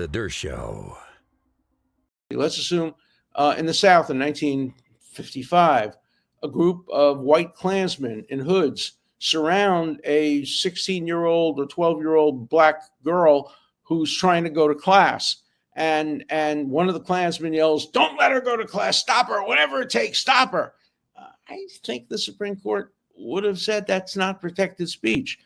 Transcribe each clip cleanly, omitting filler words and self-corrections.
The Dershow. Let's assume in the South in 1955, a group of white Klansmen in hoods surround a 16-year-old or 12-year-old black girl who's trying to go to class. And one of the Klansmen yells, "Don't let her go to class, stop her, whatever it takes, stop her." I think the Supreme Court would have said that's not protected speech.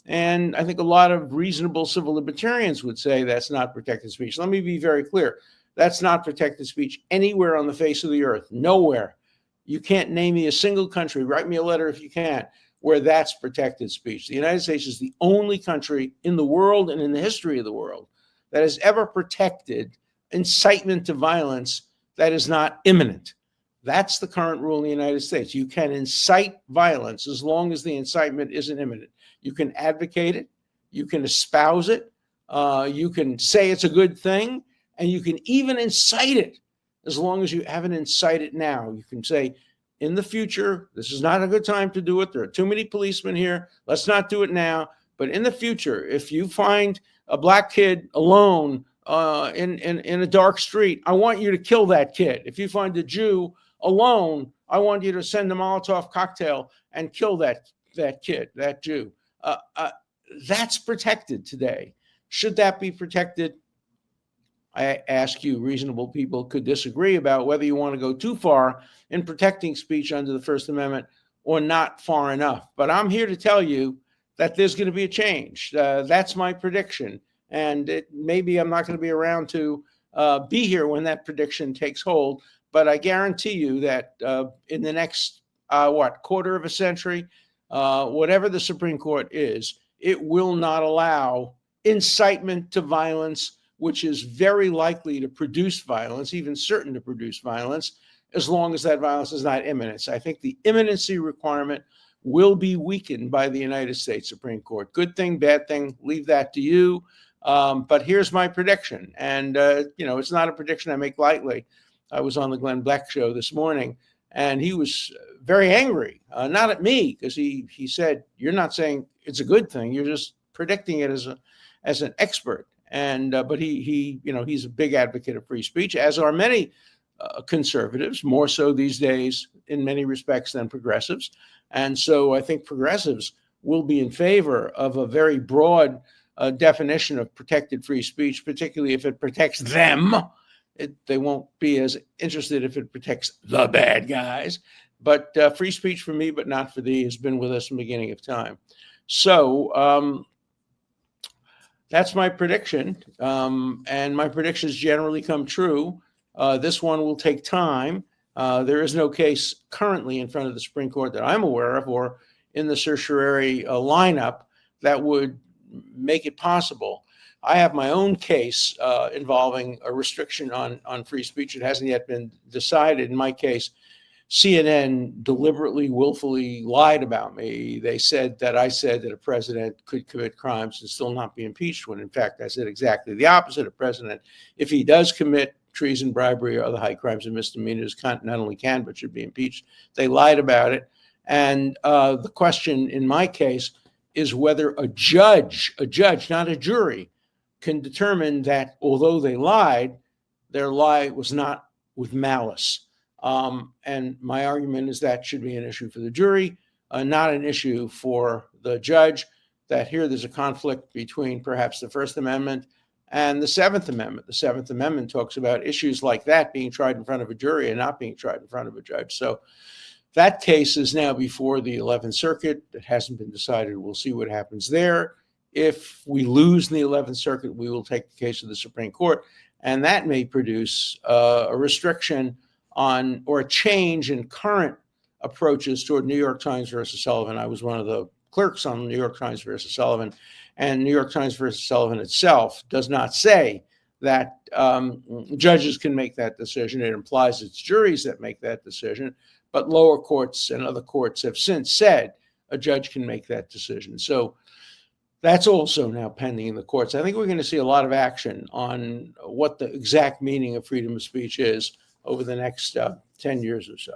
And I think a lot of reasonable civil libertarians would say that's not protected speech. Let me be very clear. That's not protected speech anywhere on the face of the earth. Nowhere. You can't name me a single country, write me a letter if you can, where that's protected speech. The United States is the only country in the world and in the history of the world that has ever protected incitement to violence that is not imminent. That's the current rule in the United States. You can incite violence as long as the incitement isn't imminent. You can advocate it, you can espouse it, you can say it's a good thing, and you can even incite it as long as you haven't incited now. You can say, in the future, this is not a good time to do it. There are too many policemen here. Let's not do it now. But in the future, if you find a black kid alone in a dark street, I want you to kill that kid. If you find a Jew alone, I want you to send a Molotov cocktail and kill that kid, that Jew. That's protected today. Should that be protected? I ask you, reasonable people could disagree about whether you want to go too far in protecting speech under the First Amendment or not far enough. But I'm here to tell you that there's going to be a change. That's my prediction. And maybe I'm not going to be around to be here when that prediction takes hold. But I guarantee you that in the next, quarter of a century, whatever the Supreme Court is, it will not allow incitement to violence, which is very likely to produce violence, even certain to produce violence, as long as that violence is not imminent. So I think the imminency requirement will be weakened by the United States Supreme Court. Good thing, bad thing, leave that to you. But here's my prediction. And, it's not a prediction I make lightly. I was on the Glenn Beck show this morning, and he was very angry, not at me, because he said, "You're not saying it's a good thing. You're just predicting it as an expert." And but he's a big advocate of free speech, as are many conservatives, more so these days in many respects than progressives. And so I think progressives will be in favor of a very broad definition of protected free speech, particularly if it protects them. They won't be as interested if it protects the bad guys. But free speech for me, but not for thee, has been with us from the beginning of time. So that's my prediction. And my predictions generally come true. This one will take time. There is no case currently in front of the Supreme Court that I'm aware of or in the certiorari lineup that would make it possible. I have my own case involving a restriction on free speech. It hasn't yet been decided. In my case, CNN deliberately, willfully lied about me. They said that I said that a president could commit crimes and still not be impeached, when in fact I said exactly the opposite. A president, if he does commit treason, bribery, or other high crimes and misdemeanors, not only can but should be impeached. They lied about it. And the question in my case is whether a judge, not a jury, can determine that although they lied, their lie was not with malice. And my argument is that should be an issue for the jury, not an issue for the judge, that here there's a conflict between perhaps the First Amendment and the Seventh Amendment. The Seventh Amendment talks about issues like that being tried in front of a jury and not being tried in front of a judge. So that case is now before the 11th Circuit. It hasn't been decided. We'll see what happens there. If we lose in the 11th Circuit, we will take the case to the Supreme Court, and that may produce a restriction on or a change in current approaches toward New York Times versus Sullivan. I was one of the clerks on New York Times versus Sullivan, and New York Times versus Sullivan itself does not say that judges can make that decision. It implies it's juries that make that decision, but lower courts and other courts have since said a judge can make that decision. So that's also now pending in the courts. I think we're going to see a lot of action on what the exact meaning of freedom of speech is over the next 10 years or so.